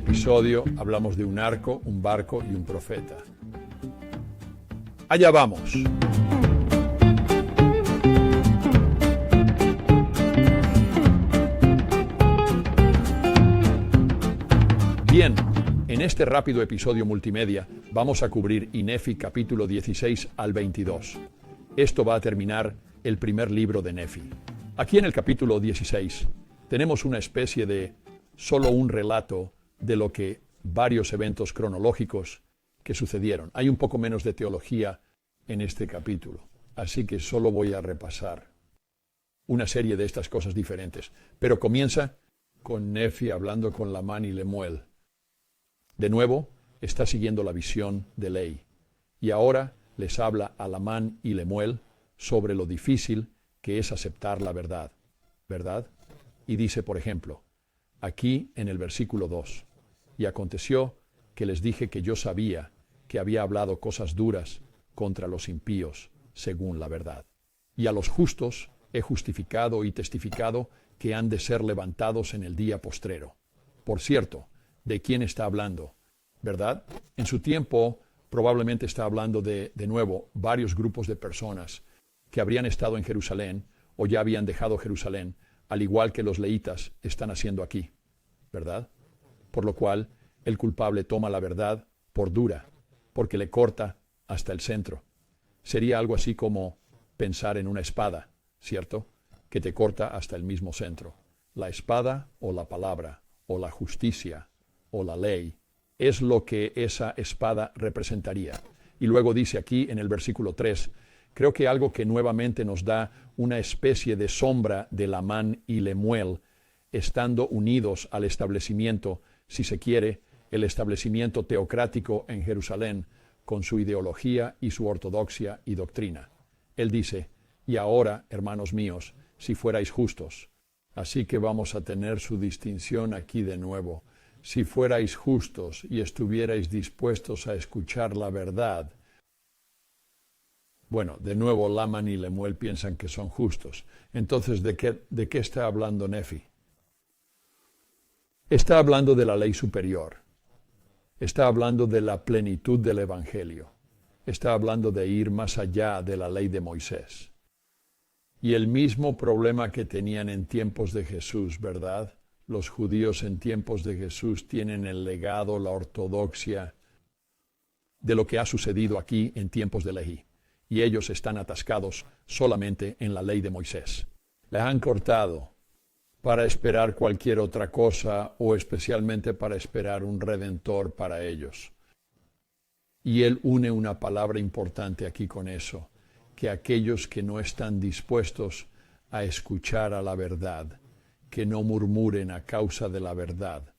episodio hablamos de un arco, un barco y un profeta. Allá vamos. Bien, en este rápido episodio multimedia vamos a cubrir Nefi capítulo 16 al 22. Esto va a terminar el primer libro de Nefi. Aquí en el capítulo 16 tenemos una especie de solo un relato de lo que varios eventos cronológicos que sucedieron. Hay un poco menos de teología en este capítulo, así que solo voy a repasar una serie de estas cosas diferentes. Pero comienza con Nefi hablando con Lamán y Lemuel. De nuevo, está siguiendo la visión de Ley. Y ahora les habla a Lamán y Lemuel sobre lo difícil que es aceptar la verdad. ¿Verdad? Y dice, por ejemplo, aquí en el versículo 2, y aconteció que les dije que yo sabía que había hablado cosas duras contra los impíos, según la verdad. Y a los justos he justificado y testificado que han de ser levantados en el día postrero. Por cierto, ¿de quién está hablando? ¿Verdad? En su tiempo probablemente está hablando de nuevo, varios grupos de personas que habrían estado en Jerusalén o ya habían dejado Jerusalén, al igual que los leítas están haciendo aquí, ¿verdad? Por lo cual, el culpable toma la verdad por dura, porque le corta hasta el centro. Sería algo así como pensar en una espada, ¿cierto? Que te corta hasta el mismo centro. La espada o la palabra, o la justicia, o la ley, es lo que esa espada representaría. Y luego dice aquí en el versículo 3, creo que algo que nuevamente nos da una especie de sombra de Lamán y Lemuel, estando unidos al establecimiento, si se quiere, el establecimiento teocrático en Jerusalén, con su ideología y su ortodoxia y doctrina. Él dice, y ahora, hermanos míos, si fuerais justos. Así que vamos a tener su distinción aquí de nuevo. Si fuerais justos y estuvierais dispuestos a escuchar la verdad. Bueno, de nuevo Lamán y Lemuel piensan que son justos. Entonces, ¿de qué está hablando Nefi? Está hablando de la ley superior. Está hablando de la plenitud del Evangelio. Está hablando de ir más allá de la ley de Moisés. Y el mismo problema que tenían en tiempos de Jesús, ¿verdad? Los judíos en tiempos de Jesús tienen el legado, la ortodoxia de lo que ha sucedido aquí en tiempos de Leví. Y ellos están atascados solamente en la ley de Moisés. Les han cortado para esperar cualquier otra cosa o especialmente para esperar un redentor para ellos. Y él une una palabra importante aquí con eso, que aquellos que no están dispuestos a escuchar a la verdad, que no murmuren a causa de la verdad.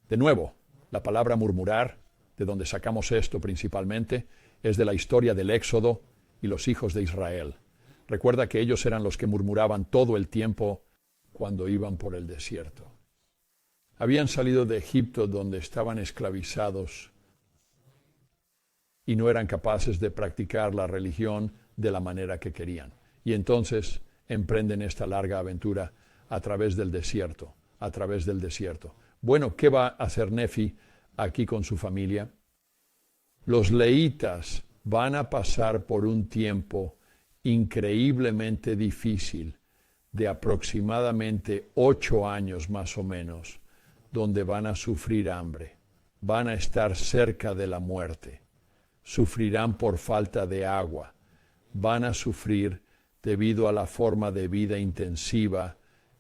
De nuevo, la palabra murmurar, de donde sacamos esto principalmente, es de la historia del Éxodo y los hijos de Israel. Recuerda que ellos eran los que murmuraban todo el tiempo cuando iban por el desierto. Habían salido de Egipto donde estaban esclavizados y no eran capaces de practicar la religión de la manera que querían. Y entonces emprenden esta larga aventura a través del desierto, Bueno, ¿qué va a hacer Nefi aquí con su familia? Los leítas van a pasar por un tiempo increíblemente difícil de aproximadamente 8 años más o menos, donde van a sufrir hambre, van a estar cerca de la muerte, sufrirán por falta de agua, van a sufrir debido a la forma de vida intensiva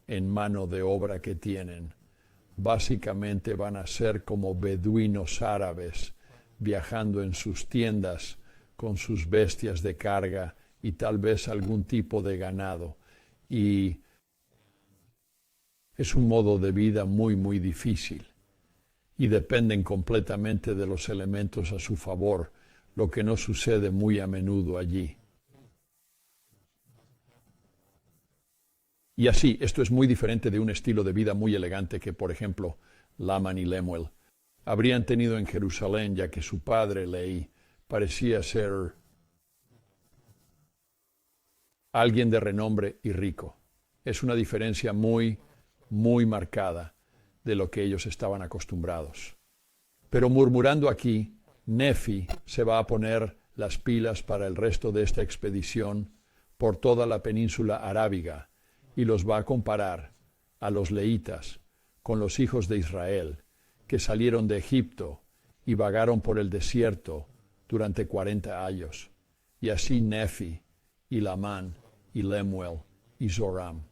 en mano de obra que tienen. Básicamente van a ser como beduinos árabes, viajando en sus tiendas con sus bestias de carga y tal vez algún tipo de ganado. Y es un modo de vida muy, muy difícil. Y dependen completamente de los elementos a su favor, lo que no sucede muy a menudo allí. Y así, esto es muy diferente de un estilo de vida muy elegante que, por ejemplo, Lamán y Lemuel habrían tenido en Jerusalén, ya que su padre, Leí, parecía ser alguien de renombre y rico. Es una diferencia muy, muy marcada de lo que ellos estaban acostumbrados. Pero murmurando aquí, Nefi se va a poner las pilas para el resto de esta expedición por toda la península arábiga y los va a comparar a los leítas con los hijos de Israel que salieron de Egipto y vagaron por el desierto durante 40 años. Y así Nefi y Lamán y Lemuel y Zoram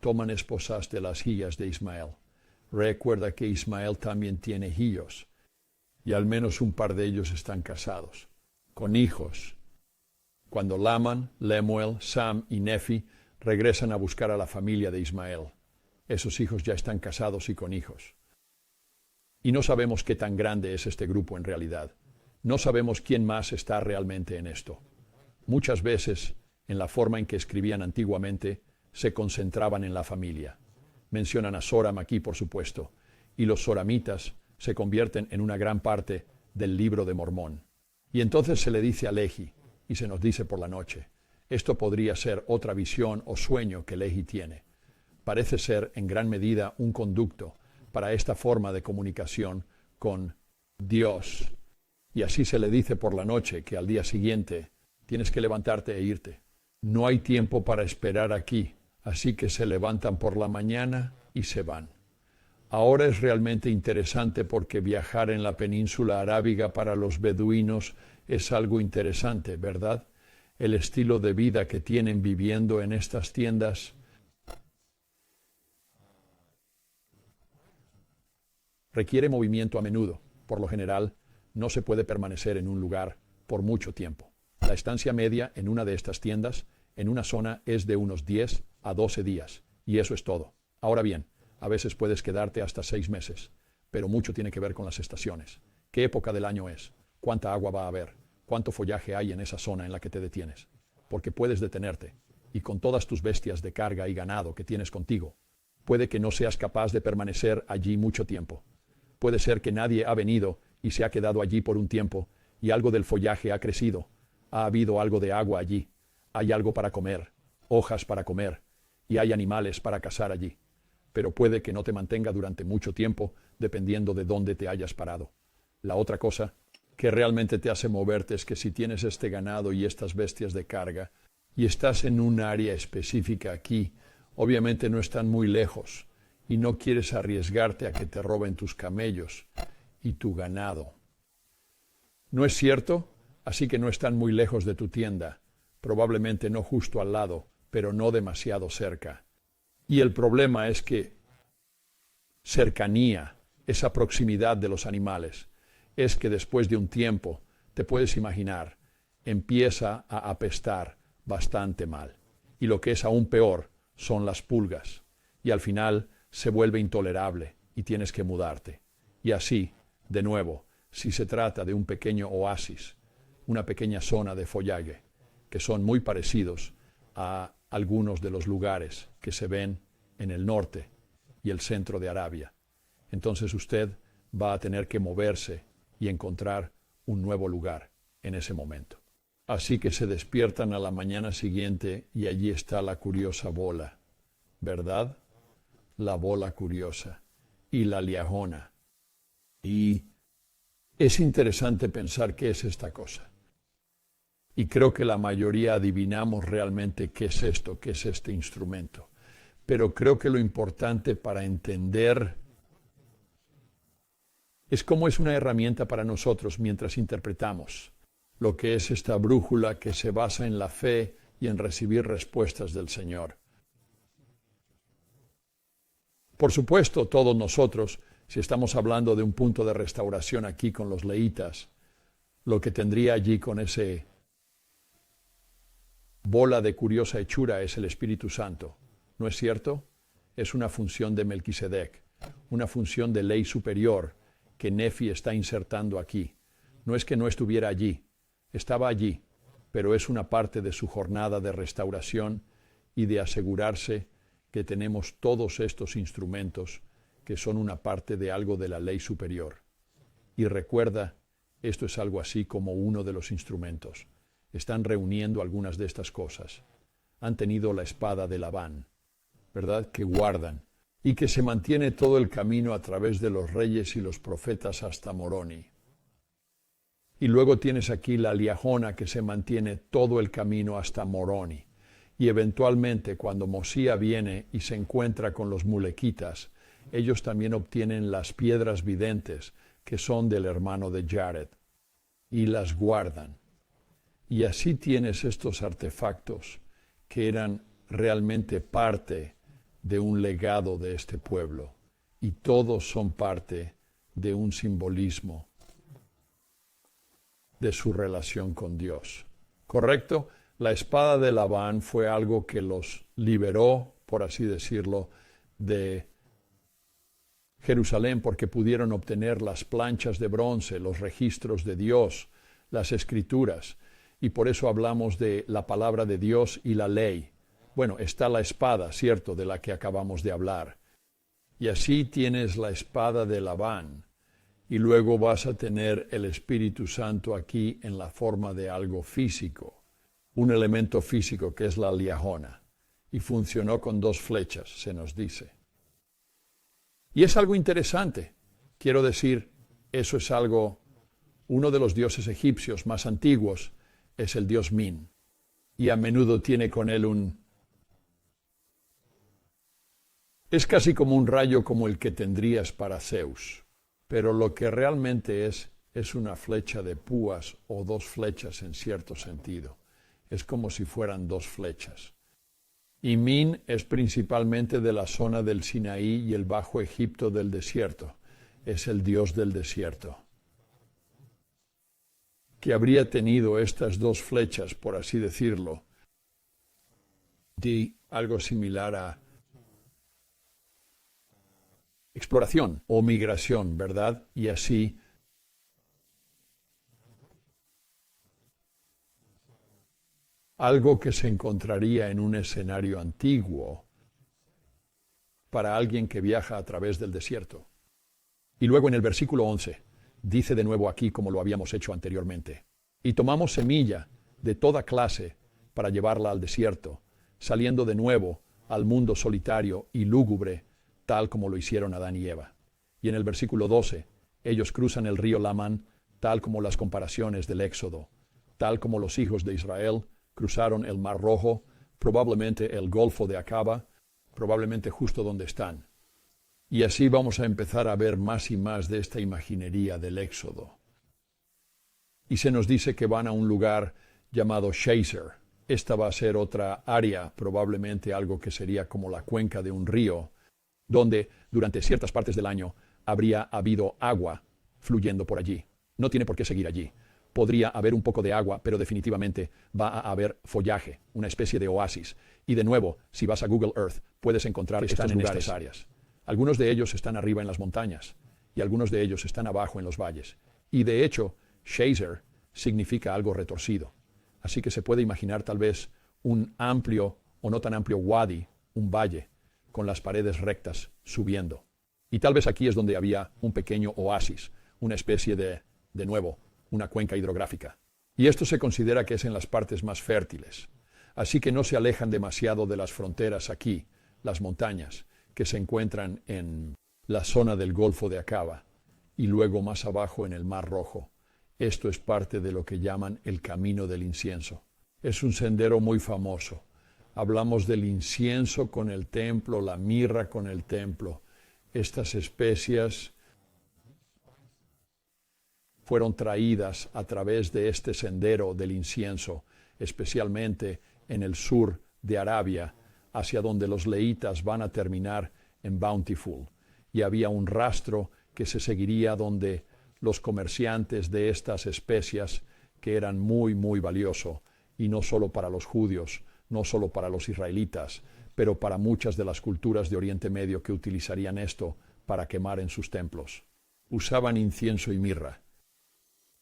toman esposas de las hijas de Ismael. Recuerda que Ismael también tiene hijos, y al menos un par de ellos están casados, con hijos. Cuando Lamán, Lemuel, Sam y Nefi regresan a buscar a la familia de Ismael, esos hijos ya están casados y con hijos. Y no sabemos qué tan grande es este grupo en realidad. No sabemos quién más está realmente en esto. Muchas veces, en la forma en que escribían antiguamente, se concentraban en la familia. Mencionan a Zoram aquí, por supuesto, y los zoramitas se convierten en una gran parte del libro de Mormón. Y entonces se le dice a Lehi, y se nos dice por la noche, esto podría ser otra visión o sueño que Lehi tiene. Parece ser en gran medida un conducto para esta forma de comunicación con Dios. Y así se le dice por la noche que al día siguiente tienes que levantarte e irte. No hay tiempo para esperar aquí, así que se levantan por la mañana y se van. Ahora es realmente interesante porque viajar en la península arábiga para los beduinos es algo interesante, ¿verdad? El estilo de vida que tienen viviendo en estas tiendas requiere movimiento a menudo. Por lo general, no se puede permanecer en un lugar por mucho tiempo. La estancia media en una de estas tiendas, en una zona, es de unos 10 a 12 días, y eso es todo. Ahora bien, a veces puedes quedarte hasta 6 meses, pero mucho tiene que ver con las estaciones. ¿Qué época del año es? ¿Cuánta agua va a haber? ¿Cuánto follaje hay en esa zona en la que te detienes? Porque puedes detenerte, y con todas tus bestias de carga y ganado que tienes contigo, puede que no seas capaz de permanecer allí mucho tiempo. Puede ser que nadie ha venido y se ha quedado allí por un tiempo, y algo del follaje ha crecido. Ha habido algo de agua allí. Hay algo para comer, hojas para comer, y hay animales para cazar allí. Pero puede que no te mantenga durante mucho tiempo, dependiendo de dónde te hayas parado. La otra cosa que realmente te hace moverte es que si tienes este ganado y estas bestias de carga, y estás en un área específica aquí, obviamente no están muy lejos, y no quieres arriesgarte a que te roben tus camellos y tu ganado. ¿No es cierto? Así que no están muy lejos de tu tienda, probablemente no justo al lado, pero no demasiado cerca. Y el problema es que cercanía, esa proximidad de los animales, es que después de un tiempo, te puedes imaginar, empieza a apestar bastante mal. Y lo que es aún peor son las pulgas. Y al final se vuelve intolerable y tienes que mudarte. Y así, de nuevo, si se trata de un pequeño oasis, una pequeña zona de follaje, que son muy parecidos a algunos de los lugares que se ven en el norte y el centro de Arabia. Entonces usted va a tener que moverse y encontrar un nuevo lugar en ese momento. Así que se despiertan a la mañana siguiente y allí está la curiosa bola, ¿verdad? La bola curiosa y la liajona. Y es interesante pensar qué es esta cosa. Y creo que la mayoría adivinamos realmente qué es esto, qué es este instrumento. Pero creo que lo importante para entender es cómo es una herramienta para nosotros mientras interpretamos lo que es esta brújula que se basa en la fe y en recibir respuestas del Señor. Por supuesto, todos nosotros, si estamos hablando de un punto de restauración aquí con los leítas, lo que tendría allí con ese bola de curiosa hechura es el Espíritu Santo, ¿no es cierto? Es una función de Melquisedec, una función de ley superior que Nefi está insertando aquí. No es que no estuviera allí, estaba allí, pero es una parte de su jornada de restauración y de asegurarse que tenemos todos estos instrumentos que son una parte de algo de la ley superior. Y recuerda, esto es algo así como uno de los instrumentos. Están reuniendo algunas de estas cosas. Han tenido la espada de Labán, ¿verdad? Que guardan. y que se mantiene todo el camino a través de los reyes y los profetas hasta Moroni. Y luego tienes aquí la Liahona que se mantiene todo el camino hasta Moroni. Y eventualmente cuando Mosía viene y se encuentra con los mulequitas, ellos también obtienen las piedras videntes que son del hermano de Jared y las guardan. Y así tienes estos artefactos que eran realmente parte de un legado de este pueblo y todos son parte de un simbolismo de su relación con Dios. ¿Correcto? La espada de Labán fue algo que los liberó, por así decirlo, de Jerusalén porque pudieron obtener las planchas de bronce, los registros de Dios, las escrituras, y por eso hablamos de la palabra de Dios y la ley. Bueno, está la espada, ¿cierto?, de la que acabamos de hablar. Y así tienes la espada de Labán, y luego vas a tener el Espíritu Santo aquí en la forma de algo físico, un elemento físico que es la liahona, y funcionó con 2 flechas, se nos dice. Y es algo interesante. Quiero decir, eso es algo, uno de los dioses egipcios más antiguos es el dios Min, y a menudo tiene con él es casi como un rayo como el que tendrías para Zeus, pero lo que realmente es una flecha de púas o 2 flechas en cierto sentido. Es como si fueran 2 flechas. Y Min es principalmente de la zona del Sinaí y el Bajo Egipto del desierto. Es el dios del desierto, que habría tenido estas 2 flechas, por así decirlo, de algo similar a exploración o migración, ¿verdad? Y así algo que se encontraría en un escenario antiguo para alguien que viaja a través del desierto. Y luego en el versículo 11, dice de nuevo aquí como lo habíamos hecho anteriormente, y tomamos semilla de toda clase para llevarla al desierto, saliendo de nuevo al mundo solitario y lúgubre, tal como lo hicieron Adán y Eva. Y en el versículo 12, ellos cruzan el río Lamán, tal como las comparaciones del Éxodo, tal como los hijos de Israel cruzaron el Mar Rojo, probablemente el Golfo de Acaba, probablemente justo donde están. Y así vamos a empezar a ver más y más de esta imaginería del Éxodo. Y se nos dice que van a un lugar llamado Shazer. Esta va a ser otra área, probablemente algo que sería como la cuenca de un río, donde durante ciertas partes del año habría habido agua fluyendo por allí. No tiene por qué seguir allí. Podría haber un poco de agua, pero definitivamente va a haber follaje, una especie de oasis. Y de nuevo, si vas a Google Earth, puedes encontrar estos lugares, estas áreas. Algunos de ellos están arriba en las montañas, y algunos de ellos están abajo en los valles. Y de hecho, Shazer significa algo retorcido. Así que se puede imaginar tal vez un amplio o no tan amplio wadi, un valle, con las paredes rectas subiendo. Y tal vez aquí es donde había un pequeño oasis, una especie de nuevo, una cuenca hidrográfica. Y esto se considera que es en las partes más fértiles. Así que no se alejan demasiado de las fronteras aquí, las montañas, que se encuentran en la zona del Golfo de Acaba, y luego más abajo en el Mar Rojo. Esto es parte de lo que llaman el Camino del Incienso. Es un sendero muy famoso. Hablamos del incienso con el templo, la mirra con el templo. Estas especias fueron traídas a través de este sendero del incienso, especialmente en el sur de Arabia, hacia donde los leítas van a terminar en Bountiful. Y había un rastro que se seguiría donde los comerciantes de estas especias, que eran muy, muy valioso, y no solo para los judíos, no solo para los israelitas, pero para muchas de las culturas de Oriente Medio que utilizarían esto para quemar en sus templos. Usaban incienso y mirra.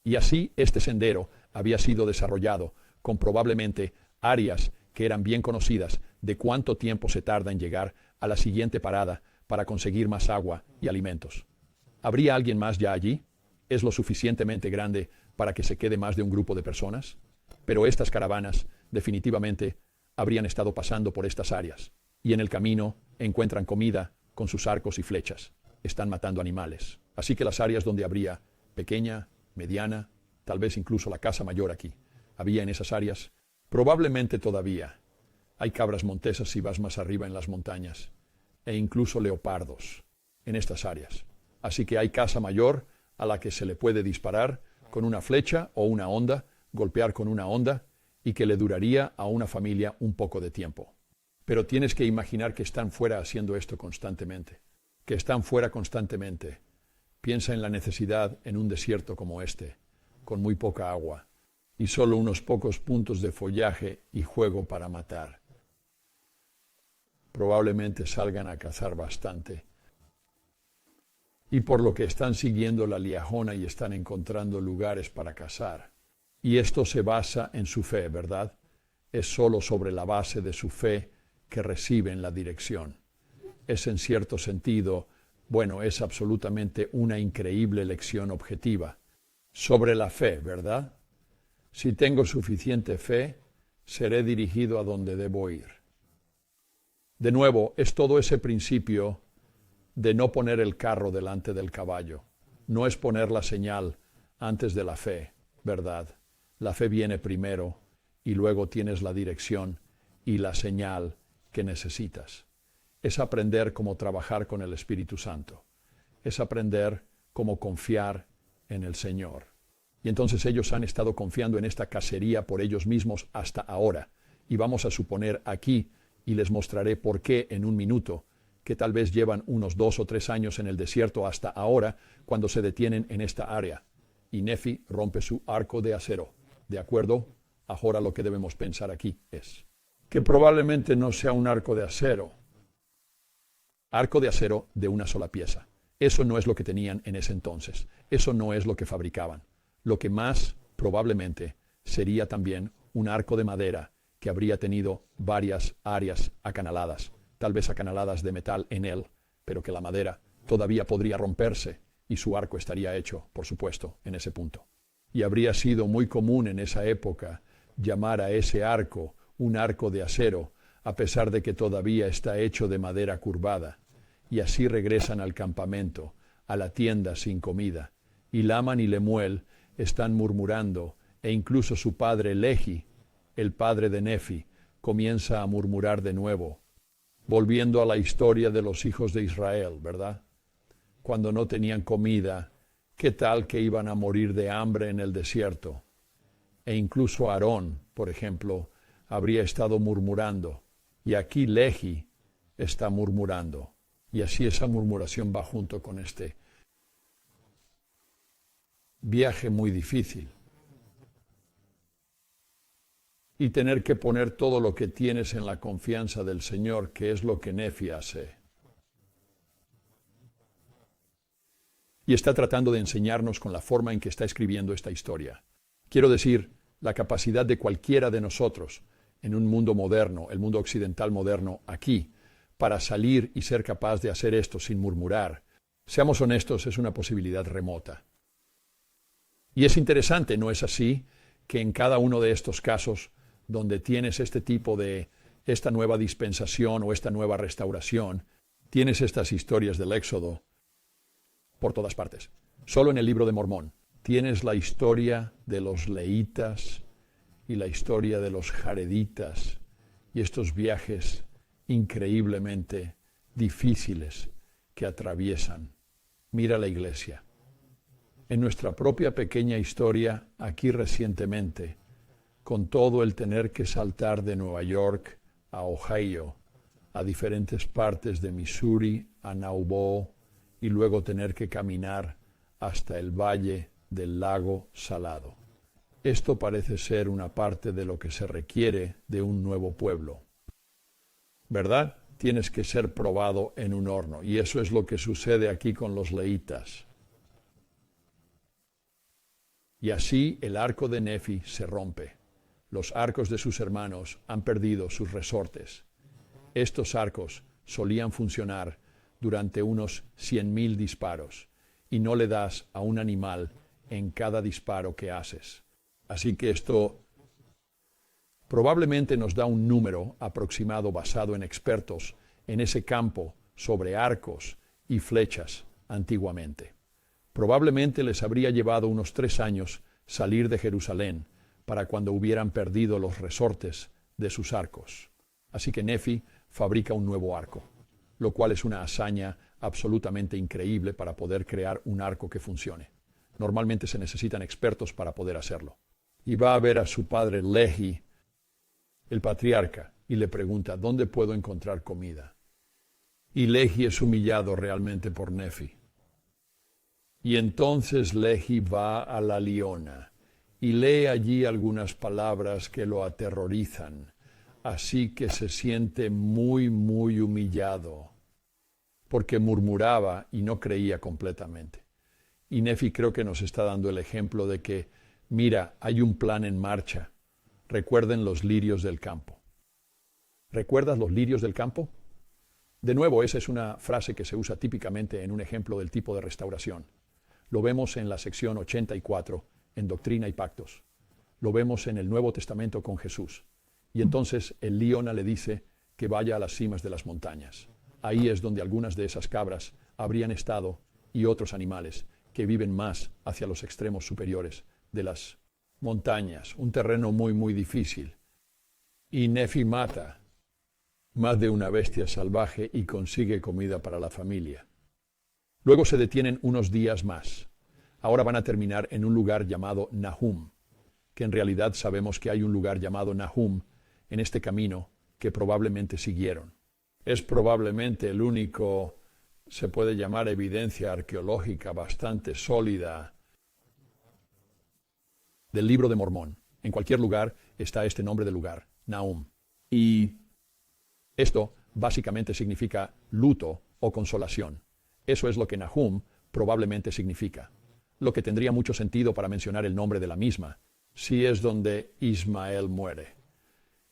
Y así este sendero había sido desarrollado con probablemente áreas que eran bien conocidas de cuánto tiempo se tarda en llegar a la siguiente parada para conseguir más agua y alimentos. ¿Habría alguien más ya allí? ¿Es lo suficientemente grande para que se quede más de un grupo de personas? Pero estas caravanas definitivamente habrían estado pasando por estas áreas, y en el camino encuentran comida, con sus arcos y flechas. Están matando animales. Así que las áreas donde habría pequeña, mediana, tal vez incluso la casa mayor aquí, había en esas áreas, probablemente todavía, hay cabras montesas si vas más arriba en las montañas, e incluso leopardos en estas áreas. Así que hay caza mayor a la que se le puede disparar con una flecha o una honda, golpear con una honda, y que le duraría a una familia un poco de tiempo. Pero tienes que imaginar que están fuera haciendo esto constantemente, que están fuera constantemente. Piensa en la necesidad en un desierto como este, con muy poca agua, y solo unos pocos puntos de follaje y juego para matar. Probablemente salgan a cazar bastante. Y por lo que están siguiendo la liajona y están encontrando lugares para cazar. Y esto se basa en su fe, ¿verdad? Es solo sobre la base de su fe que reciben la dirección. Es en cierto sentido, bueno, es absolutamente una increíble lección objetiva. Sobre la fe, ¿verdad? Si tengo suficiente fe, seré dirigido a donde debo ir. De nuevo, es todo ese principio de no poner el carro delante del caballo. No es poner la señal antes de la fe, ¿verdad? La fe viene primero y luego tienes la dirección y la señal que necesitas. Es aprender cómo trabajar con el Espíritu Santo. Es aprender cómo confiar en el Señor. Y entonces ellos han estado confiando en esta cacería por ellos mismos hasta ahora. Y vamos a suponer aquí, y les mostraré por qué en un minuto, que tal vez llevan unos 2 o 3 años en el desierto hasta ahora, cuando se detienen en esta área. Y Nefi rompe su arco de acero. ¿De acuerdo? Ahora lo que debemos pensar aquí es que probablemente no sea un arco de acero. Arco de acero de una sola pieza. Eso no es lo que tenían en ese entonces. Eso no es lo que fabricaban. Lo que más probablemente sería también un arco de madera que habría tenido varias áreas acanaladas, tal vez acanaladas de metal en él, pero que la madera todavía podría romperse y su arco estaría hecho, por supuesto, en ese punto. Y habría sido muy común en esa época llamar a ese arco un arco de acero, a pesar de que todavía está hecho de madera curvada. Y así regresan al campamento, a la tienda sin comida. Y Laman y Lemuel están murmurando, e incluso su padre Lehi, el padre de Nefi, comienza a murmurar de nuevo, volviendo a la historia de los hijos de Israel, ¿verdad? Cuando no tenían comida, ¿qué tal que iban a morir de hambre en el desierto? E incluso Aarón, por ejemplo, habría estado murmurando, y aquí Lehi está murmurando, y así esa murmuración va junto con este viaje muy difícil. Y tener que poner todo lo que tienes en la confianza del Señor, que es lo que Nefi hace. Y está tratando de enseñarnos con la forma en que está escribiendo esta historia. Quiero decir, la capacidad de cualquiera de nosotros, en un mundo moderno, el mundo occidental moderno, aquí, para salir y ser capaz de hacer esto sin murmurar. Seamos honestos, es una posibilidad remota. Y es interesante, ¿no es así?, que en cada uno de estos casos, donde tienes este tipo de, esta nueva dispensación o esta nueva restauración, tienes estas historias del Éxodo por todas partes. Solo en el libro de Mormón tienes la historia de los leítas y la historia de los jareditas y estos viajes increíblemente difíciles que atraviesan. Mira la iglesia. En nuestra propia pequeña historia, aquí recientemente, con todo el tener que saltar de Nueva York a Ohio, a diferentes partes de Missouri, a Nauvoo, y luego tener que caminar hasta el valle del lago Salado. Esto parece ser una parte de lo que se requiere de un nuevo pueblo. ¿Verdad? Tienes que ser probado en un horno, y eso es lo que sucede aquí con los leítas. Y así el arco de Nefi se rompe. Los arcos de sus hermanos han perdido sus resortes. Estos arcos solían funcionar durante unos 100,000 disparos, y no le das a un animal en cada disparo que haces. Así que esto probablemente nos da un número aproximado basado en expertos en ese campo sobre arcos y flechas antiguamente. Probablemente les habría llevado unos 3 años salir de Jerusalén para cuando hubieran perdido los resortes de sus arcos. Así que Nefi fabrica un nuevo arco, lo cual es una hazaña absolutamente increíble para poder crear un arco que funcione. Normalmente se necesitan expertos para poder hacerlo. Y va a ver a su padre Lehi, el patriarca, y le pregunta, ¿dónde puedo encontrar comida? Y Lehi es humillado realmente por Nefi. Y entonces Lehi va a la liona y lee allí algunas palabras que lo aterrorizan, así que se siente muy, muy humillado, porque murmuraba y no creía completamente. Y Nefi creo que nos está dando el ejemplo de que, mira, hay un plan en marcha. Recuerden los lirios del campo. ¿Recuerdas los lirios del campo? De nuevo, esa es una frase que se usa típicamente en un ejemplo del tipo de restauración. Lo vemos en la sección 84, en Doctrina y Pactos. Lo vemos en el Nuevo Testamento con Jesús. Y entonces el Liona le dice que vaya a las cimas de las montañas. Ahí es donde algunas de esas cabras habrían estado y otros animales que viven más hacia los extremos superiores de las montañas. Un terreno muy, muy difícil. Y Nefi mata más de una bestia salvaje y consigue comida para la familia. Luego se detienen unos días más. Ahora van a terminar en un lugar llamado Nahum, que en realidad sabemos que hay un lugar llamado Nahum en este camino que probablemente siguieron. Es probablemente el único, se puede llamar evidencia arqueológica bastante sólida del Libro de Mormón. En cualquier lugar está este nombre del lugar, Nahum. Y esto básicamente significa luto o consolación. Eso es lo que Nahum probablemente significa. Lo que tendría mucho sentido para mencionar el nombre de la misma, si es donde Ismael muere.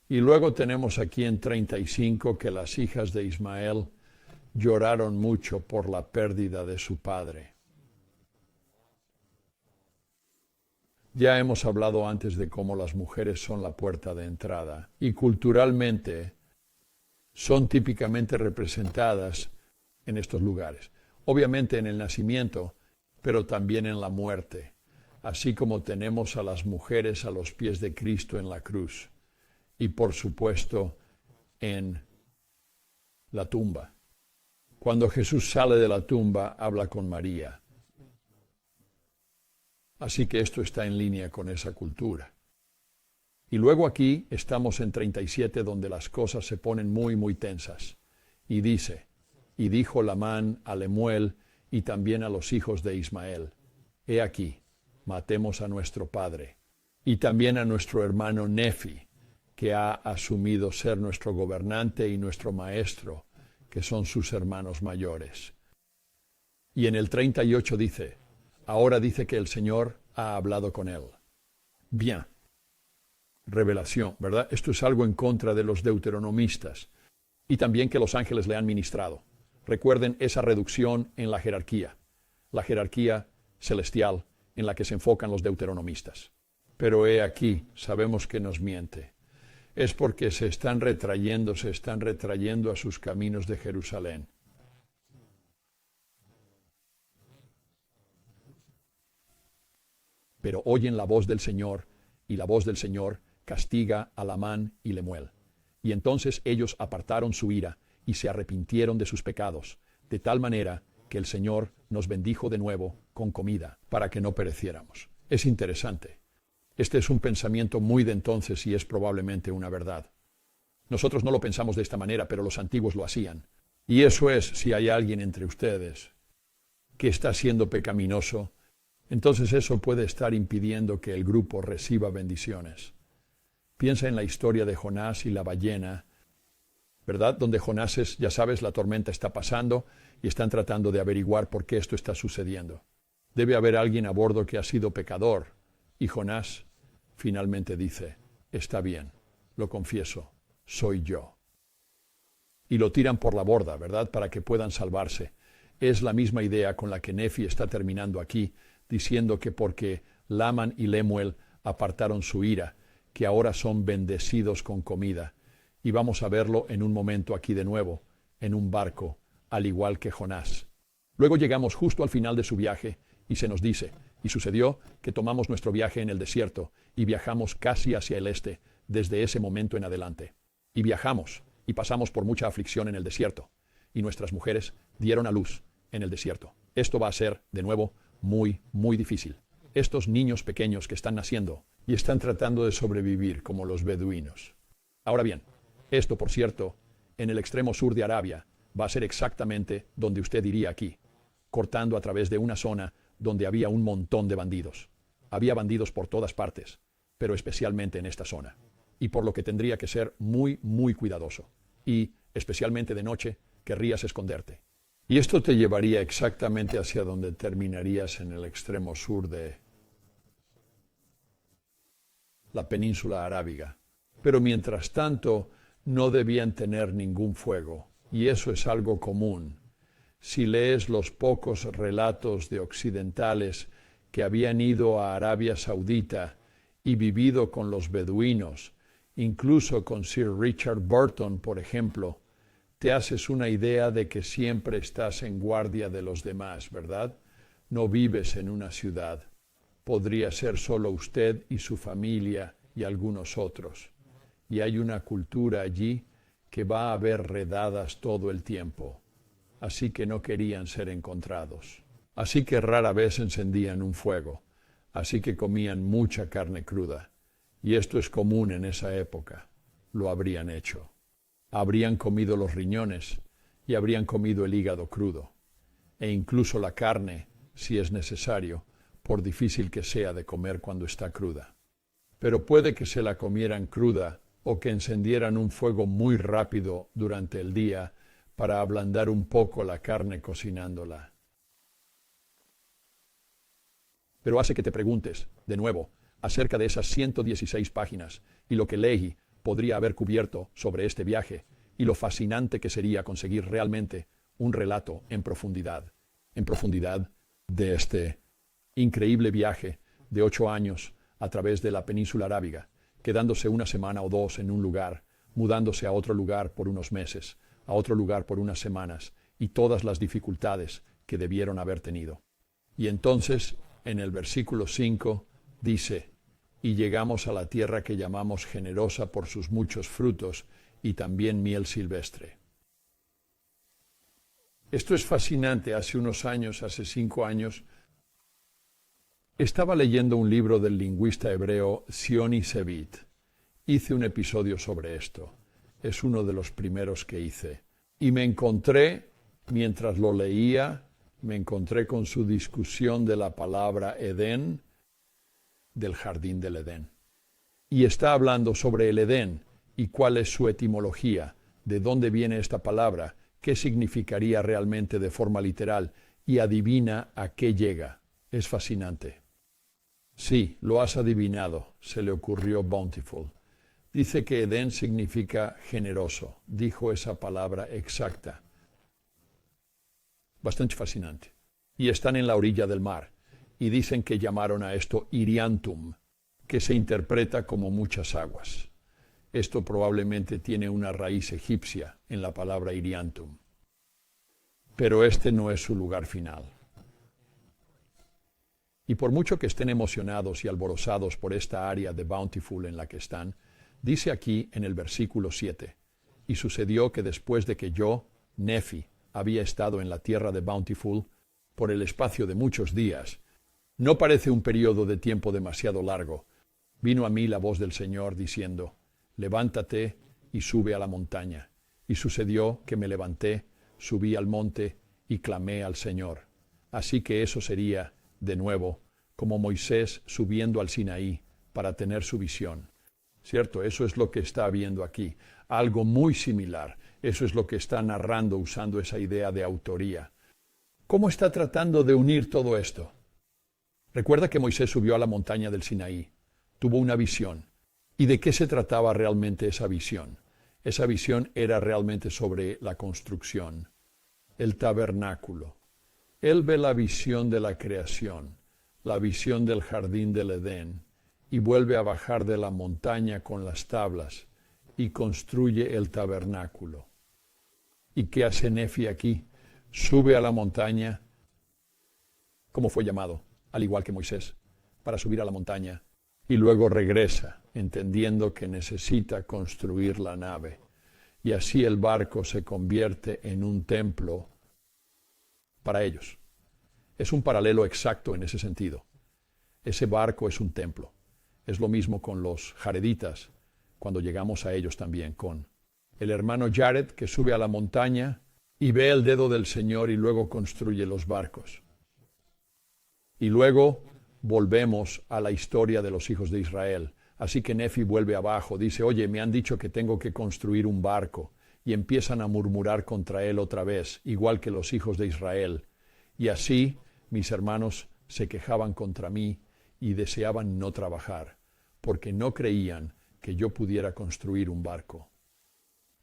Y luego tenemos aquí en 35 que las hijas de Ismael lloraron mucho por la pérdida de su padre. Ya hemos hablado antes de cómo las mujeres son la puerta de entrada y culturalmente son típicamente representadas en estos lugares. Obviamente en el nacimiento, pero también en la muerte, así como tenemos a las mujeres a los pies de Cristo en la cruz y por supuesto en la tumba. Cuando Jesús sale de la tumba, habla con María. Así que esto está en línea con esa cultura. Y luego aquí estamos en 37, donde las cosas se ponen muy, muy tensas. Y dice, y dijo Lamán a Lemuel y también a los hijos de Ismael, he aquí, matemos a nuestro padre, y también a nuestro hermano Nefi, que ha asumido ser nuestro gobernante y nuestro maestro, que son sus hermanos mayores. Y en el 38 dice, ahora dice que el Señor ha hablado con él. Bien. Revelación, ¿verdad? Esto es algo en contra de los deuteronomistas y también que los ángeles le han ministrado. Recuerden esa reducción en la jerarquía celestial en la que se enfocan los deuteronomistas. Pero he aquí, sabemos que nos miente. Es porque se están retrayendo a sus caminos de Jerusalén. Pero oyen la voz del Señor, y la voz del Señor castiga a Lamán y Lemuel. Y entonces ellos apartaron su ira y se arrepintieron de sus pecados, de tal manera que el Señor nos bendijo de nuevo con comida para que no pereciéramos. Es interesante. Este es un pensamiento muy de entonces y es probablemente una verdad. Nosotros no lo pensamos de esta manera, pero los antiguos lo hacían. Y eso es, si hay alguien entre ustedes que está siendo pecaminoso, entonces eso puede estar impidiendo que el grupo reciba bendiciones. Piensa en la historia de Jonás y la ballena, ¿verdad? Donde Jonás es, ya sabes, la tormenta está pasando y están tratando de averiguar por qué esto está sucediendo. Debe haber alguien a bordo que ha sido pecador. Y Jonás finalmente dice, está bien, lo confieso, soy yo. Y lo tiran por la borda, ¿verdad? Para que puedan salvarse. Es la misma idea con la que Nefi está terminando aquí, diciendo que porque Lamán y Lemuel apartaron su ira, que ahora son bendecidos con comida. Y vamos a verlo en un momento aquí de nuevo, en un barco, al igual que Jonás. Luego llegamos justo al final de su viaje y se nos dice, y sucedió que tomamos nuestro viaje en el desierto y viajamos casi hacia el este desde ese momento en adelante. Y viajamos y pasamos por mucha aflicción en el desierto, y nuestras mujeres dieron a luz en el desierto. Esto va a ser, de nuevo, muy, muy difícil. Estos niños pequeños que están naciendo y están tratando de sobrevivir como los beduinos. Ahora bien, esto, por cierto, en el extremo sur de Arabia, va a ser exactamente donde usted iría aquí, cortando a través de una zona donde había un montón de bandidos. Había bandidos por todas partes, pero especialmente en esta zona, y por lo que tendría que ser muy, muy cuidadoso. Y, especialmente de noche, querrías esconderte. Y esto te llevaría exactamente hacia donde terminarías en el extremo sur de la península arábiga. Pero mientras tanto, no debían tener ningún fuego, y eso es algo común. Si lees los pocos relatos de occidentales que habían ido a Arabia Saudita y vivido con los beduinos, incluso con Sir Richard Burton, por ejemplo, te haces una idea de que siempre estás en guardia de los demás, ¿verdad? No vives en una ciudad. Podría ser solo usted y su familia y algunos otros. Y hay una cultura allí que va a haber redadas todo el tiempo. Así que no querían ser encontrados. Así que rara vez encendían un fuego. Así que comían mucha carne cruda. Y esto es común en esa época. Lo habrían hecho. Habrían comido los riñones y habrían comido el hígado crudo. E incluso la carne, si es necesario, por difícil que sea de comer cuando está cruda. Pero puede que se la comieran cruda o que encendieran un fuego muy rápido durante el día para ablandar un poco la carne cocinándola. Pero hace que te preguntes, de nuevo, acerca de esas 116 páginas y lo que Leahy podría haber cubierto sobre este viaje y lo fascinante que sería conseguir realmente un relato en profundidad de este increíble viaje de 8 años a través de la península arábiga, quedándose una semana o dos en un lugar, mudándose a otro lugar por unos meses, a otro lugar por unas semanas, y todas las dificultades que debieron haber tenido. Y entonces, en el versículo 5, dice, y llegamos a la tierra que llamamos generosa por sus muchos frutos, y también miel silvestre. Esto es fascinante. Hace unos años, hace 5 años, estaba leyendo un libro del lingüista hebreo Zioni Sevit. Hice un episodio sobre esto. Es uno de los primeros que hice. Y me encontré, mientras lo leía, me encontré con su discusión de la palabra Edén, del jardín del Edén. Y está hablando sobre el Edén y cuál es su etimología, de dónde viene esta palabra, qué significaría realmente de forma literal, y adivina a qué llega. Es fascinante. Sí, lo has adivinado, se le ocurrió Bountiful. Dice que Edén significa generoso. Dijo esa palabra exacta. Bastante fascinante. Y están en la orilla del mar. Y dicen que llamaron a esto Iriantum, que se interpreta como muchas aguas. Esto probablemente tiene una raíz egipcia en la palabra Iriantum. Pero este no es su lugar final. Y por mucho que estén emocionados y alborozados por esta área de Bountiful en la que están, dice aquí en el versículo 7, y sucedió que después de que yo, Nefi, había estado en la tierra de Bountiful por el espacio de muchos días, no parece un periodo de tiempo demasiado largo, vino a mí la voz del Señor diciendo, levántate y sube a la montaña. Y sucedió que me levanté, subí al monte y clamé al Señor. Así que eso sería, de nuevo, como Moisés subiendo al Sinaí para tener su visión. ¿Cierto? Eso es lo que está viendo aquí. Algo muy similar. Eso es lo que está narrando usando esa idea de autoría. ¿Cómo está tratando de unir todo esto? Recuerda que Moisés subió a la montaña del Sinaí. Tuvo una visión. ¿Y de qué se trataba realmente esa visión? Esa visión era realmente sobre la construcción, el tabernáculo. Él ve la visión de la creación, la visión del jardín del Edén, y vuelve a bajar de la montaña con las tablas y construye el tabernáculo. ¿Y qué hace Nefi aquí? sube a la montaña, como fue llamado, al igual que Moisés, para subir a la montaña, y luego regresa, entendiendo que necesita construir la nave. Y así el barco se convierte en un templo para ellos. Es un paralelo exacto en ese sentido. Ese barco es un templo. Es lo mismo con los jareditas, cuando llegamos a ellos también, con el hermano Jared, que sube a la montaña y ve el dedo del Señor y luego construye los barcos. Y luego volvemos a la historia de los hijos de Israel. Así que Nefi vuelve abajo, dice, oye, me han dicho que tengo que construir un barco, y empiezan a murmurar contra él otra vez, igual que los hijos de Israel. Y así mis hermanos se quejaban contra mí y deseaban no trabajar, porque no creían que yo pudiera construir un barco.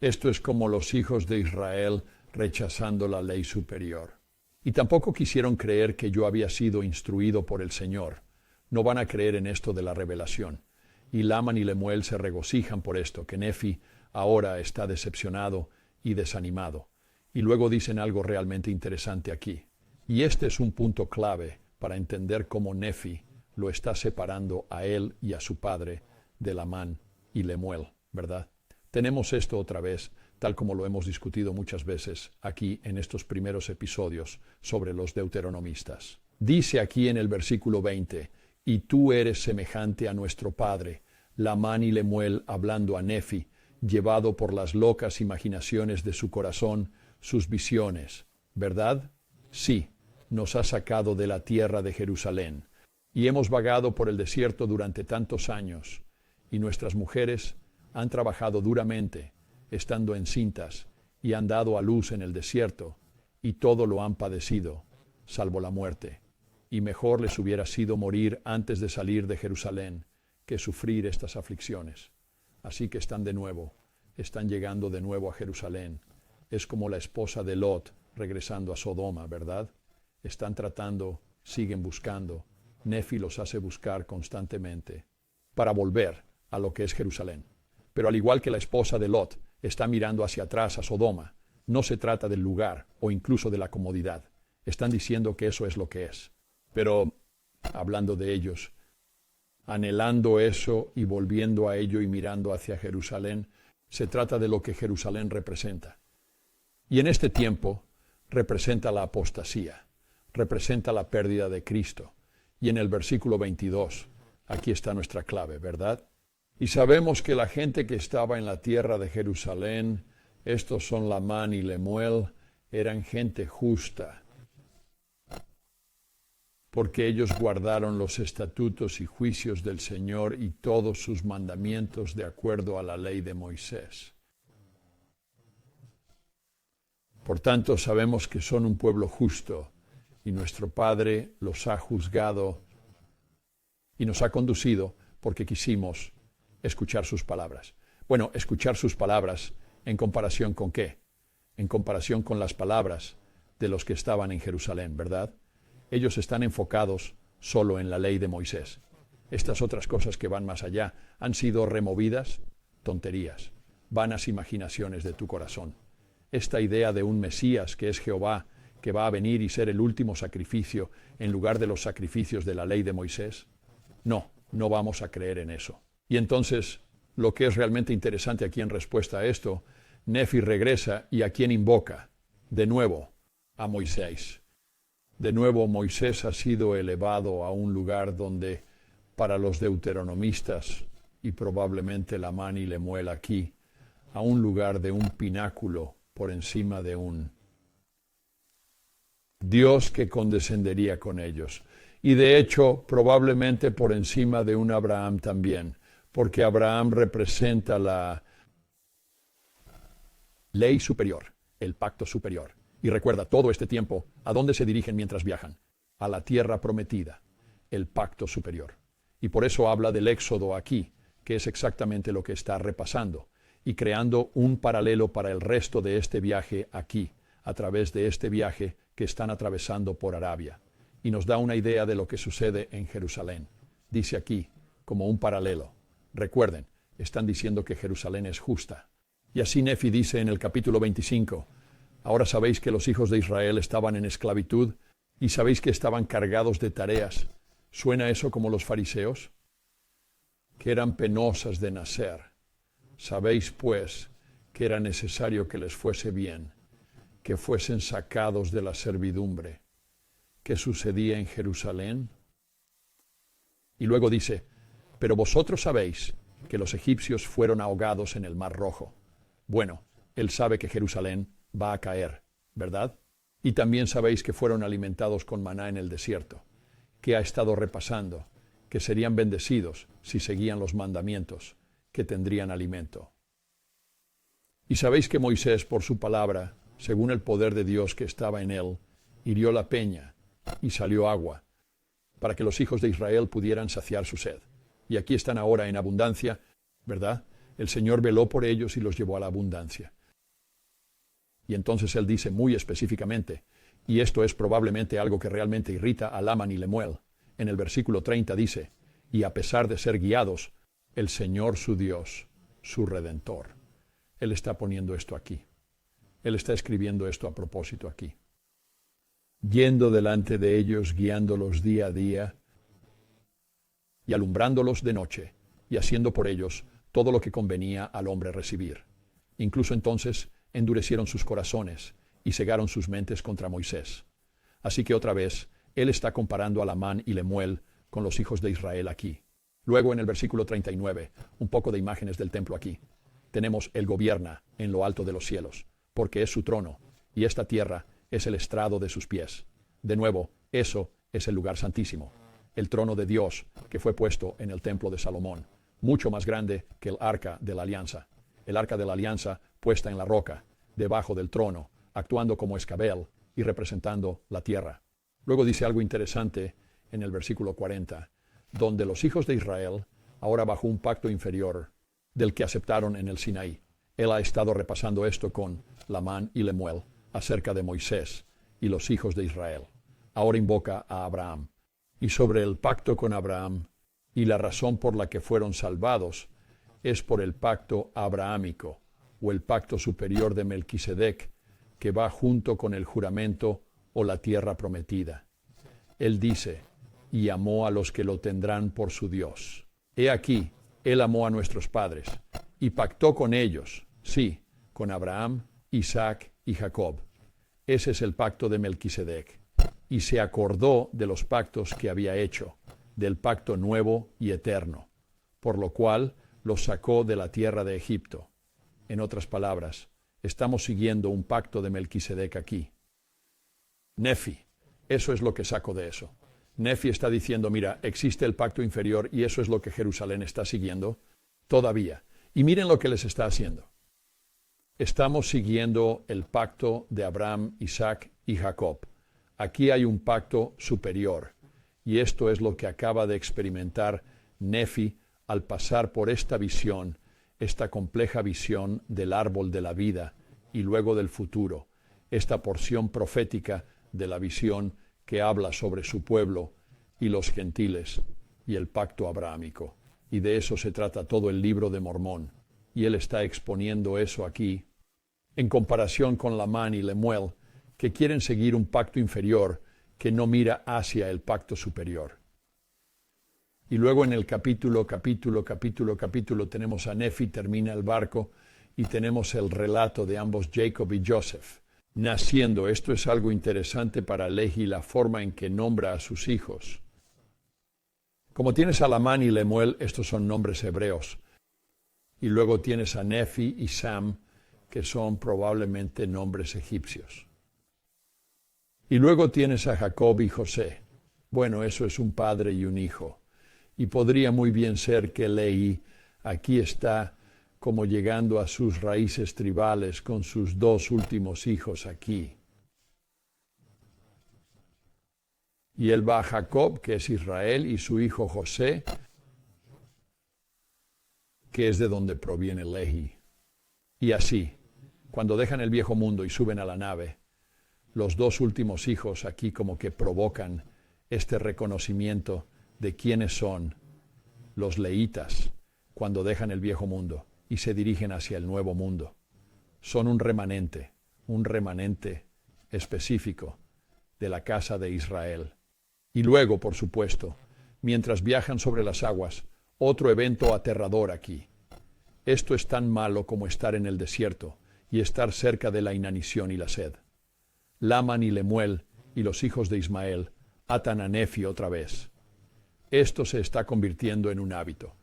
Esto es como los hijos de Israel rechazando la ley superior. Y tampoco quisieron creer que yo había sido instruido por el Señor. No van a creer en esto de la revelación. Y Laman y Lemuel se regocijan por esto, que Nefi ahora está decepcionado y desanimado. Y luego dicen algo realmente interesante aquí. Y este es un punto clave para entender cómo Nefi lo está separando a él y a su padre de Lamán y Lemuel, ¿verdad? Tenemos esto otra vez, tal como lo hemos discutido muchas veces aquí en estos primeros episodios sobre los deuteronomistas. Dice aquí en el versículo 20, y tú eres semejante a nuestro padre, Lamán y Lemuel, hablando a Nefi, llevado por las locas imaginaciones de su corazón, sus visiones, ¿verdad? Sí, nos ha sacado de la tierra de Jerusalén, y hemos vagado por el desierto durante tantos años, y nuestras mujeres han trabajado duramente, estando encintas, y han dado a luz en el desierto, y todo lo han padecido, salvo la muerte. Y mejor les hubiera sido morir antes de salir de Jerusalén, que sufrir estas aflicciones. Así que están llegando de nuevo a Jerusalén. Es como la esposa de Lot regresando a Sodoma, ¿verdad? Siguen buscando. Nefi los hace buscar constantemente para volver a lo que es Jerusalén. Pero al igual que la esposa de Lot está mirando hacia atrás a Sodoma, no se trata del lugar o incluso de la comodidad. Están diciendo que eso es lo que es. Pero, hablando de ellos, anhelando eso y volviendo a ello y mirando hacia Jerusalén, se trata de lo que Jerusalén representa. Y en este tiempo representa la apostasía, representa la pérdida de Cristo. Y en el versículo 22, aquí está nuestra clave, ¿verdad? Y sabemos que la gente que estaba en la tierra de Jerusalén, estos son Lamán y Lemuel, eran gente justa, porque ellos guardaron los estatutos y juicios del Señor y todos sus mandamientos de acuerdo a la ley de Moisés. Por tanto, sabemos que son un pueblo justo, y nuestro Padre los ha juzgado y nos ha conducido porque quisimos escuchar sus palabras. Bueno, escuchar sus palabras ¿en comparación con qué? En comparación con las palabras de los que estaban en Jerusalén, ¿verdad? Ellos están enfocados solo en la ley de Moisés. Estas otras cosas que van más allá han sido removidas, tonterías, vanas imaginaciones de tu corazón. Esta idea de un Mesías que es Jehová, que va a venir y ser el último sacrificio en lugar de los sacrificios de la ley de Moisés, no vamos a creer en eso. Y entonces, lo que es realmente interesante aquí en respuesta a esto, Nefi regresa y ¿a quién invoca? De nuevo, a Moisés. De nuevo, Moisés ha sido elevado a un lugar donde, para los deuteronomistas, y probablemente Lamán y Lemuel aquí, a un lugar de un pináculo por encima de un Dios que condescendería con ellos. Y de hecho, probablemente por encima de un Abraham también, porque Abraham representa la ley superior, el pacto superior. Y recuerda, todo este tiempo, ¿a dónde se dirigen mientras viajan? A la tierra prometida, el pacto superior. Y por eso habla del Éxodo aquí, que es exactamente lo que está repasando, y creando un paralelo para el resto de este viaje aquí, a través de este viaje que están atravesando por Arabia. Y nos da una idea de lo que sucede en Jerusalén. Dice aquí, como un paralelo. Recuerden, están diciendo que Jerusalén es justa. Y así Nefi dice en el capítulo 25, Ahora sabéis que los hijos de Israel estaban en esclavitud y sabéis que estaban cargados de tareas. ¿Suena eso como los fariseos? Que eran penosas de nacer. Sabéis, pues, que era necesario que les fuese bien, que fuesen sacados de la servidumbre. ¿Qué sucedía en Jerusalén? Y luego dice, pero vosotros sabéis que los egipcios fueron ahogados en el Mar Rojo. Bueno, él sabe que Jerusalén va a caer, ¿verdad? Y también sabéis que fueron alimentados con maná en el desierto, que ha estado repasando, que serían bendecidos si seguían los mandamientos, que tendrían alimento. Y sabéis que Moisés, por su palabra, según el poder de Dios que estaba en él, hirió la peña y salió agua, para que los hijos de Israel pudieran saciar su sed. Y aquí están ahora en abundancia, ¿verdad? El Señor veló por ellos y los llevó a la abundancia. Y entonces él dice muy específicamente, y esto es probablemente algo que realmente irrita a Laman y Lemuel. En el versículo 30 dice, y a pesar de ser guiados, el Señor su Dios, su Redentor. Él está poniendo esto aquí. Él está escribiendo esto a propósito aquí. Yendo delante de ellos, guiándolos día a día, y alumbrándolos de noche, y haciendo por ellos todo lo que convenía al hombre recibir. Incluso entonces endurecieron sus corazones y cegaron sus mentes contra Moisés. Así que otra vez, él está comparando a Lamán y Lemuel con los hijos de Israel aquí. Luego en el versículo 39, un poco de imágenes del templo aquí. Tenemos Él gobierna en lo alto de los cielos, porque es su trono, y esta tierra es el estrado de sus pies. De nuevo, eso es el lugar santísimo, el trono de Dios que fue puesto en el templo de Salomón, mucho más grande que el arca de la alianza. El arca de la alianza puesta en la roca, debajo del trono, actuando como escabel y representando la tierra. Luego dice algo interesante en el versículo 40, donde los hijos de Israel, ahora bajo un pacto inferior del que aceptaron en el Sinaí. Él ha estado repasando esto con Lamán y Lemuel acerca de Moisés y los hijos de Israel. Ahora invoca a Abraham. Y sobre el pacto con Abraham y la razón por la que fueron salvados es por el pacto abrahámico o el pacto superior de Melquisedec que va junto con el juramento o la tierra prometida. Él dice, y amó a los que lo tendrán por su Dios. He aquí, Él amó a nuestros padres y pactó con ellos, sí, con Abraham, Isaac y Jacob. Ese es el pacto de Melquisedec. Y se acordó de los pactos que había hecho, del pacto nuevo y eterno, por lo cual los sacó de la tierra de Egipto. En otras palabras, estamos siguiendo un pacto de Melquisedec aquí. Nefi, eso es lo que saco de eso. Nefi está diciendo, mira, existe el pacto inferior y eso es lo que Jerusalén está siguiendo todavía. Y miren lo que les está haciendo. Estamos siguiendo el pacto de Abraham, Isaac y Jacob. Aquí hay un pacto superior. Y esto es lo que acaba de experimentar Nefi al pasar por esta visión, esta compleja visión del árbol de la vida y luego del futuro, esta porción profética de la visión que habla sobre su pueblo y los gentiles y el pacto abrahámico. Y de eso se trata todo el libro de Mormón. Y él está exponiendo eso aquí, en comparación con Lamán y Lemuel, que quieren seguir un pacto inferior que no mira hacia el pacto superior. Y luego en el capítulo tenemos a Nefi, termina el barco, y tenemos el relato de ambos Jacob y Joseph naciendo. Esto es algo interesante para Lehi, la forma en que nombra a sus hijos. Como tienes a Lamán y Lemuel, estos son nombres hebreos. Y luego tienes a Nefi y Sam, que son probablemente nombres egipcios. Y luego tienes a Jacob y José. Bueno, eso es un padre y un hijo. Y podría muy bien ser que Lehi aquí está como llegando a sus raíces tribales con sus dos últimos hijos aquí. Y él va a Jacob, que es Israel, y su hijo José, que es de donde proviene Lehi. Y así, cuando dejan el viejo mundo y suben a la nave, los dos últimos hijos aquí como que provocan este reconocimiento de quiénes son los lehitas cuando dejan el viejo mundo y se dirigen hacia el nuevo mundo. Son un remanente un remanente específico de la casa de Israel. Y luego, por supuesto, mientras viajan sobre las aguas, otro evento aterrador aquí. Esto es tan malo como estar en el desierto y estar cerca de la inanición y la sed. Laman y Lemuel y los hijos de Ismael atan a Nefi otra vez. Esto se está convirtiendo en un hábito,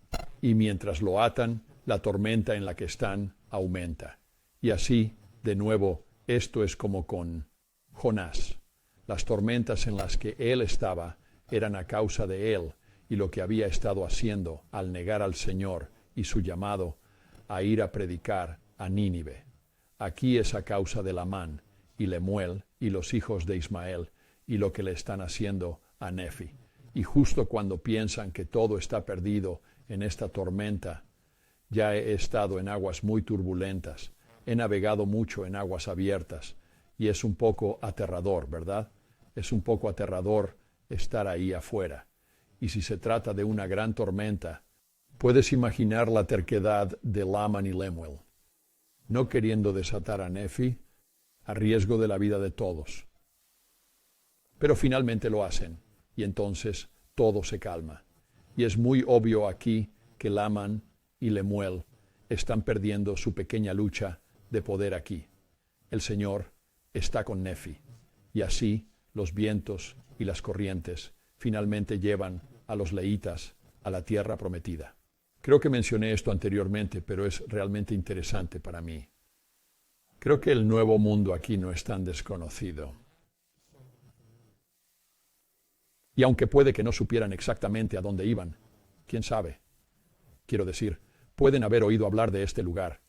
y mientras lo atan, la tormenta en la que están aumenta. Y así, de nuevo, esto es como con Jonás. Las tormentas en las que él estaba eran a causa de él y lo que había estado haciendo al negar al Señor y su llamado a ir a predicar a Nínive. Aquí es a causa de Lamán y Lemuel y los hijos de Ismael y lo que le están haciendo a Nefi. Y justo cuando piensan que todo está perdido en esta tormenta, ya he estado en aguas muy turbulentas, he navegado mucho en aguas abiertas, y es un poco aterrador, ¿verdad? Es un poco aterrador estar ahí afuera. Y si se trata de una gran tormenta, puedes imaginar la terquedad de Laman y Lemuel, no queriendo desatar a Nefi a riesgo de la vida de todos. Pero finalmente lo hacen, y entonces todo se calma. Y es muy obvio aquí que Laman y Lemuel están perdiendo su pequeña lucha de poder aquí. El Señor está con Nefi, y así los vientos y las corrientes finalmente llevan a los leítas a la tierra prometida. Creo que mencioné esto anteriormente, pero es realmente interesante para mí. Creo que el nuevo mundo aquí no es tan desconocido. Y aunque puede que no supieran exactamente a dónde iban, quién sabe. Quiero decir, pueden haber oído hablar de este lugar.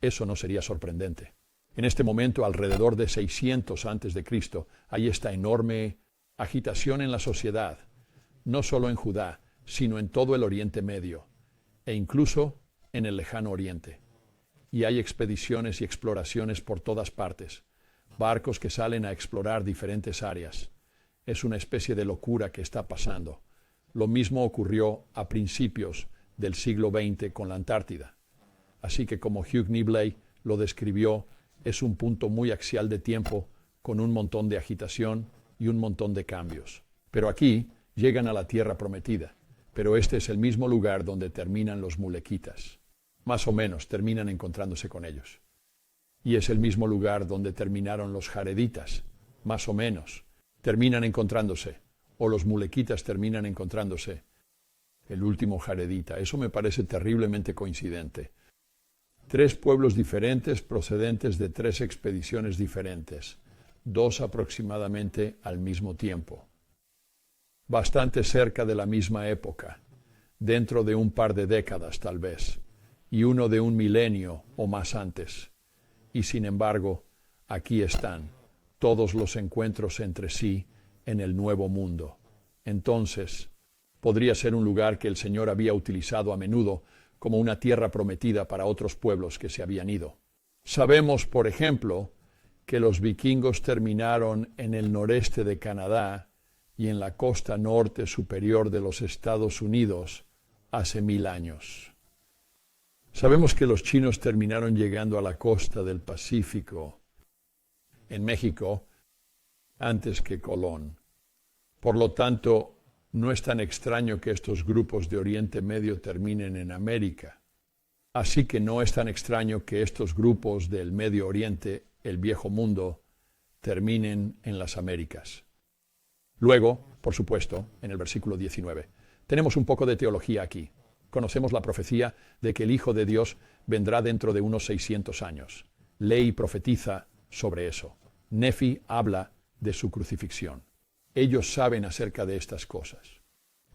Eso no sería sorprendente. En este momento, alrededor de 600 a.C., hay esta enorme agitación en la sociedad, no solo en Judá, sino en todo el Oriente Medio, e incluso en el Lejano Oriente. Y hay expediciones y exploraciones por todas partes, barcos que salen a explorar diferentes áreas. Es una especie de locura que está pasando. Lo mismo ocurrió a principios del siglo XX con la Antártida. Así que como Hugh Nibley lo describió, es un punto muy axial de tiempo con un montón de agitación y un montón de cambios. Pero aquí llegan a la tierra prometida. Pero este es el mismo lugar donde terminan los mulequitas. Más o menos terminan encontrándose con ellos. Y es el mismo lugar donde terminaron los jareditas. Más o menos terminan encontrándose. O los mulequitas terminan encontrándose. El último jaredita. Eso me parece terriblemente coincidente. 3 pueblos diferentes procedentes de 3 expediciones diferentes, 2 aproximadamente al mismo tiempo. Bastante cerca de la misma época, dentro de un par de décadas tal vez, y uno de un milenio o más antes. Y sin embargo, aquí están todos los encuentros entre sí en el Nuevo Mundo. Entonces, podría ser un lugar que el Señor había utilizado a menudo como una tierra prometida para otros pueblos que se habían ido. Sabemos, por ejemplo, que los vikingos terminaron en el noreste de Canadá y en la costa norte superior de los Estados Unidos hace 1000 años. Sabemos que los chinos terminaron llegando a la costa del Pacífico, en México, antes que Colón. Por lo tanto, no es tan extraño que estos grupos de Oriente Medio terminen en América. Así que no es tan extraño que estos grupos del Medio Oriente, el Viejo Mundo, terminen en las Américas. Luego, por supuesto, en el versículo 19, tenemos un poco de teología aquí. Conocemos la profecía de que el Hijo de Dios vendrá dentro de unos 600 años. Lee y profetiza sobre eso. Nefi habla de su crucifixión. Ellos saben acerca de estas cosas.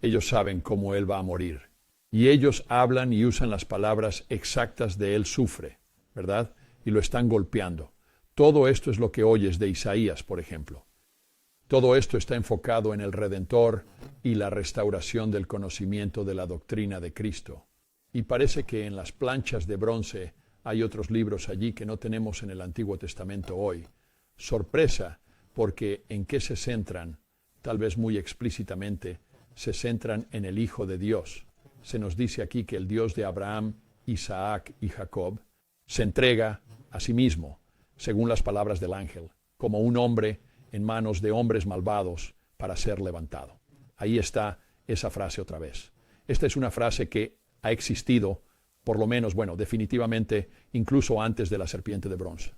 Ellos saben cómo Él va a morir. Y ellos hablan y usan las palabras exactas de Él sufre, ¿verdad? Y lo están golpeando. Todo esto es lo que oyes de Isaías, por ejemplo. Todo esto está enfocado en el Redentor y la restauración del conocimiento de la doctrina de Cristo. Y parece que en las planchas de bronce hay otros libros allí que no tenemos en el Antiguo Testamento hoy. Sorpresa, porque ¿en qué se centran? Tal vez muy explícitamente, se centran en el Hijo de Dios. Se nos dice aquí que el Dios de Abraham, Isaac y Jacob se entrega a sí mismo, según las palabras del ángel, como un hombre en manos de hombres malvados para ser levantado. Ahí está esa frase otra vez. Esta es una frase que ha existido, por lo menos, definitivamente, incluso antes de la serpiente de bronce.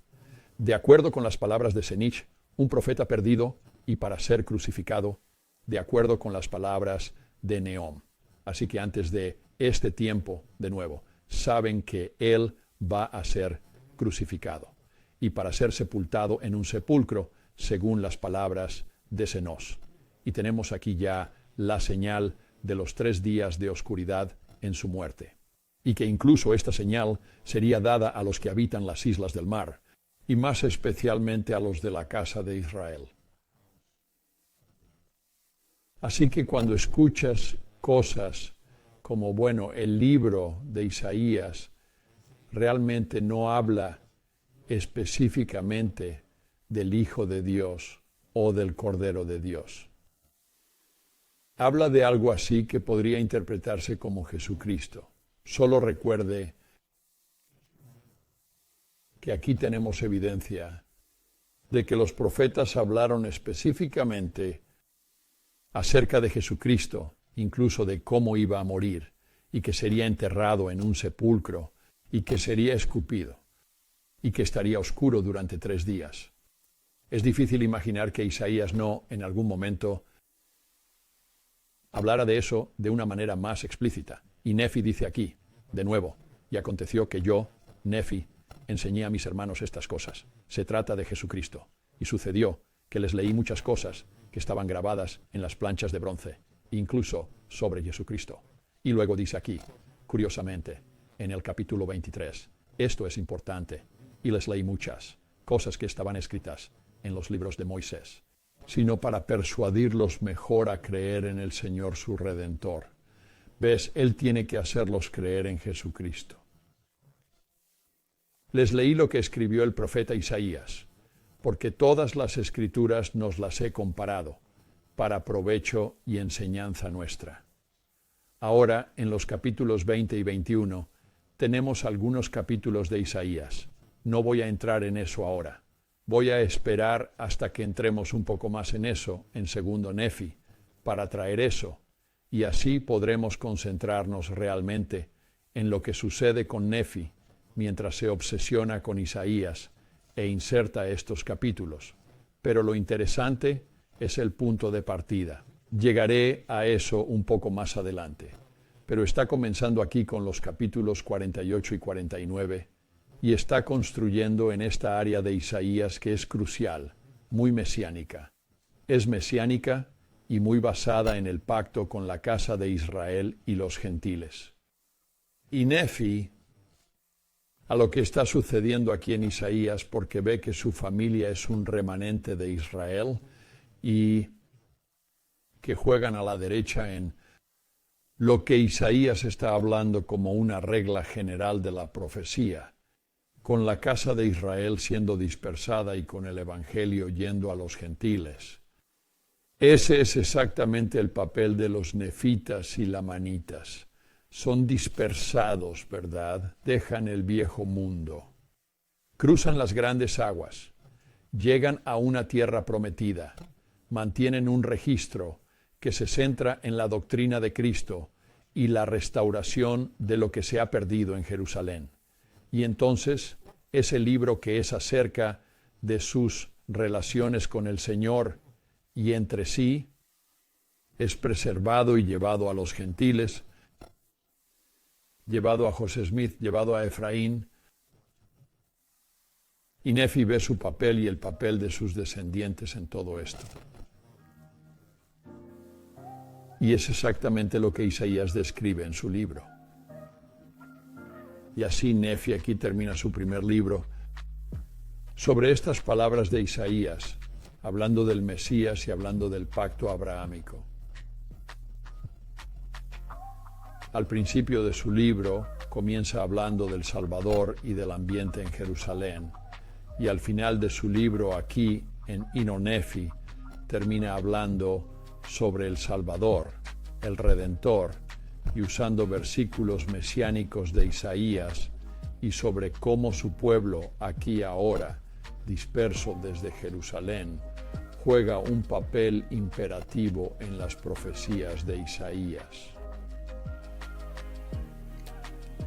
De acuerdo con las palabras de Senich, un profeta perdido y para ser crucificado, de acuerdo con las palabras de Nehom. Así que antes de este tiempo, de nuevo, saben que él va a ser crucificado y para ser sepultado en un sepulcro, según las palabras de Senos. Y tenemos aquí ya la señal de los 3 días de oscuridad en su muerte. Y que incluso esta señal sería dada a los que habitan las islas del mar, y más especialmente a los de la casa de Israel. Así que cuando escuchas cosas como, el libro de Isaías realmente no habla específicamente del Hijo de Dios o del Cordero de Dios. Habla de algo así que podría interpretarse como Jesucristo. Solo recuerde que aquí tenemos evidencia de que los profetas hablaron específicamente acerca de Jesucristo, incluso de cómo iba a morir, y que sería enterrado en un sepulcro, y que sería escupido, y que estaría oscuro durante 3 días. Es difícil imaginar que Isaías no, en algún momento, hablara de eso de una manera más explícita. Y Nefi dice aquí, de nuevo, y aconteció que yo, Nefi, enseñé a mis hermanos estas cosas. Se trata de Jesucristo. Y sucedió que les leí muchas cosas que estaban grabadas en las planchas de bronce, incluso sobre Jesucristo. Y luego dice aquí, curiosamente, en el capítulo 23, esto es importante, y les leí muchas cosas que estaban escritas en los libros de Moisés, sino para persuadirlos mejor a creer en el Señor su Redentor. ¿Ves? Él tiene que hacerlos creer en Jesucristo. Les leí lo que escribió el profeta Isaías, porque todas las escrituras nos las he comparado, para provecho y enseñanza nuestra. Ahora, en los capítulos 20 y 21, tenemos algunos capítulos de Isaías. No voy a entrar en eso ahora. Voy a esperar hasta que entremos un poco más en eso, en segundo Nefi, para traer eso, y así podremos concentrarnos realmente en lo que sucede con Nefi, mientras se obsesiona con Isaías e inserta estos capítulos. Pero lo interesante es el punto de partida. Llegaré a eso un poco más adelante. Pero está comenzando aquí con los capítulos 48 y 49, y está construyendo en esta área de Isaías que es crucial, muy mesiánica. Es mesiánica y muy basada en el pacto con la casa de Israel y los gentiles. Y Nefi, a lo que está sucediendo aquí en Isaías, porque ve que su familia es un remanente de Israel y que juegan a la derecha en lo que Isaías está hablando como una regla general de la profecía, con la casa de Israel siendo dispersada y con el evangelio yendo a los gentiles. Ese es exactamente el papel de los nefitas y lamanitas. Son dispersados, ¿verdad? Dejan el viejo mundo. Cruzan las grandes aguas. Llegan a una tierra prometida. Mantienen un registro que se centra en la doctrina de Cristo y la restauración de lo que se ha perdido en Jerusalén. Y entonces, ese libro que es acerca de sus relaciones con el Señor y entre sí, es preservado y llevado a los gentiles, llevado a José Smith, llevado a Efraín. Y Nefi ve su papel y el papel de sus descendientes en todo esto. Y es exactamente lo que Isaías describe en su libro. Y así Nefi aquí termina su primer libro sobre estas palabras de Isaías, hablando del Mesías y hablando del pacto abrahámico. Al principio de su libro comienza hablando del Salvador y del ambiente en Jerusalén, y al final de su libro aquí en Nefi termina hablando sobre el Salvador, el Redentor, y usando versículos mesiánicos de Isaías y sobre cómo su pueblo aquí ahora disperso desde Jerusalén, juega un papel imperativo en las profecías de Isaías.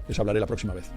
Les hablaré la próxima vez.